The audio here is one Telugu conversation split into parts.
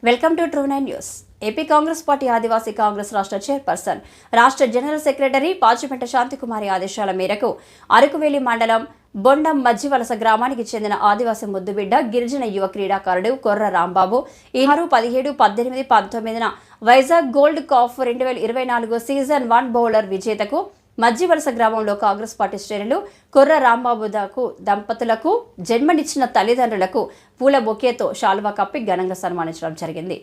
Welcome to True nine news. AP Congress party Adivasi Congress రాష్ట్ర చైర్పర్సన్, రాష్ట్ర జనరల్ సెక్రటరీ పాచిపెంట శాంతికుమారి ఆదేశాల మేరకు అరకువేలి మండలం బొండం మజ్జివలస గ్రామానికి చెందిన ఆదివాసీ ముద్దుబిడ్డ గిరిజన యువ క్రీడాకారుడు కొర్ర రాంబాబు ఈ 6, 17, 18, 19 Vizag gold cup 2024 season 1 bowler విజేతకు మజ్జివలస గ్రామంలో కాంగ్రెస్ పార్టీ శ్రేణులు కొర్ర రాంబాబు దంపతులకు జన్మనిచ్చిన తల్లిదండ్రులకు పూల బొకేతో శాలువా కప్పి ఘనంగా సన్మానించడం జరిగింది.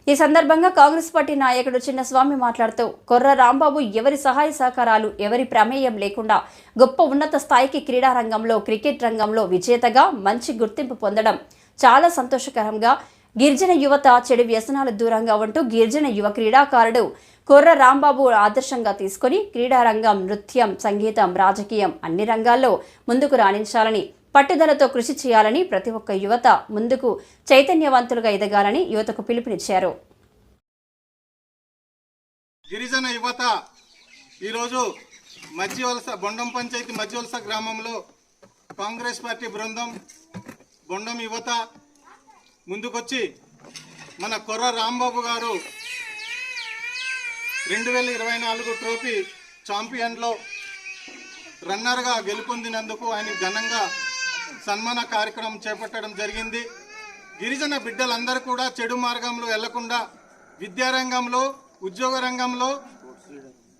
ఈ సందర్భంగా కాంగ్రెస్ పార్టీ నాయకుడు చిన్నస్వామి మాట్లాడుతూ, కొర్ర రాంబాబు ఎవరి సహాయ సహకారాలు, ఎవరి ప్రమేయం లేకుండా గొప్ప ఉన్నత స్థాయికి క్రీడా రంగంలో, క్రికెట్ రంగంలో విజేతగా మంచి గుర్తింపు పొందడం చాలా సంతోషకరంగా, గిరిజన యువత చెడు వ్యసనాలు దూరంగా ఉంటూ గిరిజన యువ క్రీడాకారుడు కొర్ర రాంబాబు ఆదర్శంగా తీసుకుని క్రీడారంగం, నృత్యం, సంగీతం, రాజకీయం అన్ని రంగాల్లో ముందుకు రాణించాలని, పట్టుదలతో కృషి చేయాలని, ప్రతి ఒక్క యువత ముందుకు చైతన్యవంతులుగా ఎదగాలని యువతకు పిలుపునిచ్చారు. గిరిజన యువత ఈరోజు మజ్జివలస బొండం పంచాయతీ మజ్జివలస గ్రామంలో కాంగ్రెస్ పార్టీ బృందం, బొండం యువత ముందుకొచ్చి మన కొర్ర రాంబాబు గారు 2024 ట్రోఫీ ఛాంపియన్లో రన్నర్గా గెలుపొందినందుకు ఆయన ఘనంగా సన్మాన కార్యక్రమం చేపట్టడం జరిగింది. గిరిజన బిడ్డలందరూ కూడా చెడు మార్గంలో వెళ్లకుండా విద్యారంగంలో, ఉద్యోగ రంగంలో,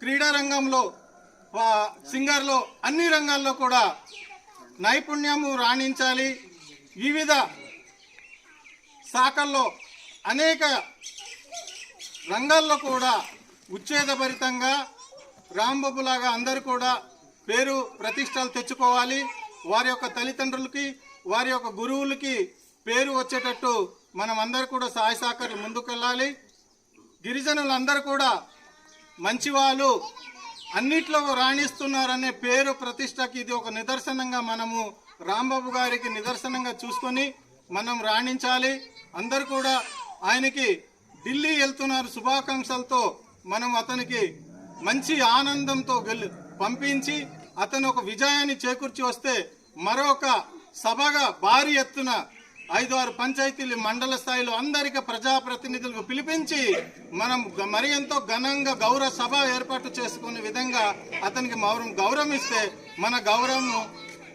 క్రీడా రంగంలో, సింగర్లో అన్ని రంగాల్లో కూడా నైపుణ్యము రాణించాలి. వివిధ శాఖల్లో అనేక రంగాల్లో కూడా ఉచ్ఛేదభరితంగా రాంబాబులాగా అందరూ కూడా పేరు ప్రతిష్టలు తెచ్చుకోవాలి. వారి యొక్క తల్లిదండ్రులకి, వారి యొక్క గురువులకి పేరు వచ్చేటట్టు మనం అందరూ కూడా సహాయ సహకారాలు ముందుకెళ్ళాలి. గిరిజనులందరూ కూడా మంచివాళ్ళు, అన్నిట్లో రాణిస్తున్నారనే పేరు ప్రతిష్టకి ఇది ఒక నిదర్శనంగా మనము రాంబాబు గారికి నిదర్శనంగా చూసుకొని మనం రాణించాలి. అందరూ కూడా ఆయనకి ఢిల్లీ వెళ్తున్నారు శుభాకాంక్షలతో మనం అతనికి మంచి ఆనందంతో పంపించి అతను ఒక విజయాన్ని చేకూర్చి వస్తే మరొక సభగా భారీ ఎత్తున 5-6 పంచాయతీలు, మండల స్థాయిలో అందరికీ ప్రజాప్రతినిధులకు పిలిపించి మనం మరి ఎంతో ఘనంగా గౌరవ సభ ఏర్పాటు చేసుకునే విధంగా అతనికి గౌరవం ఇస్తే మన గౌరవం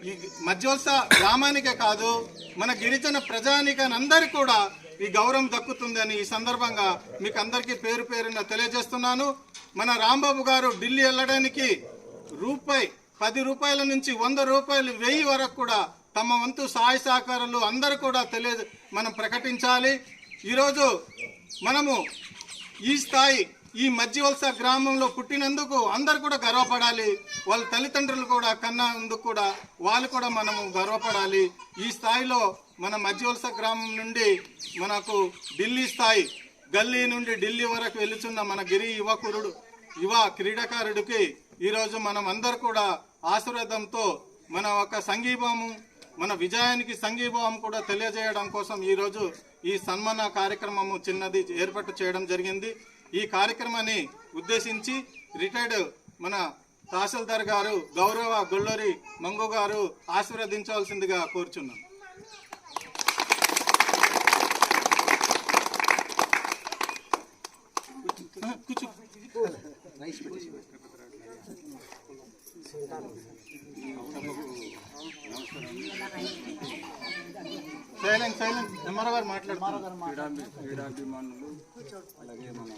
ఈ మజ్జివలస గ్రామానికే కాదు, మన గిరిజన ప్రజానికాన్ని అందరికీ కూడా ఈ గౌరవం దక్కుతుందని ఈ సందర్భంగా మీకు అందరికీ పేరు పేరున తెలియజేస్తున్నాను. మన రాంబాబు గారు ఢిల్లీ వెళ్ళడానికి ₹10 నుంచి ₹100, 1000 వరకు కూడా తమ వంతు సహాయ సహకారాలు అందరూ కూడా మనం ప్రకటించాలి. ఈరోజు మనము ఈ స్థాయి, ఈ మజ్జివలస గ్రామంలో పుట్టినందుకు అందరు కూడా గర్వపడాలి. వాళ్ళ తల్లిదండ్రులు కూడా కన్నందుకు కూడా వాళ్ళు కూడా మనము గర్వపడాలి. ఈ స్థాయిలో మన మజ్జివలస గ్రామం నుండి మనకు ఢిల్లీ స్థాయి, గల్లీ నుండి ఢిల్లీ వరకు వెళుతున్న మన యువ క్రీడాకారుడికి ఈరోజు మనం అందరు కూడా ఆశీర్వాదంతో మన ఒక సంఘీభావం, మన విజయానికి సంఘీభావం కూడా తెలియజేయడం కోసం ఈరోజు ఈ సన్మాన కార్యక్రమము చిన్నది ఏర్పాటు చేయడం జరిగింది. ఈ కార్యక్రమాన్ని ఉద్దేశించి రిటైర్డ్ మన తహసీల్దార్ గారు గౌరవ గొల్లూరి మంగు గారు ఆశీర్వదించవలసిందిగా కోరుచున్నాం. సైలెంట్ ఎంఆర్ఓ గారు మాట్లాడుతున్నారు. క్రీడాభిమానులు అలాగే మన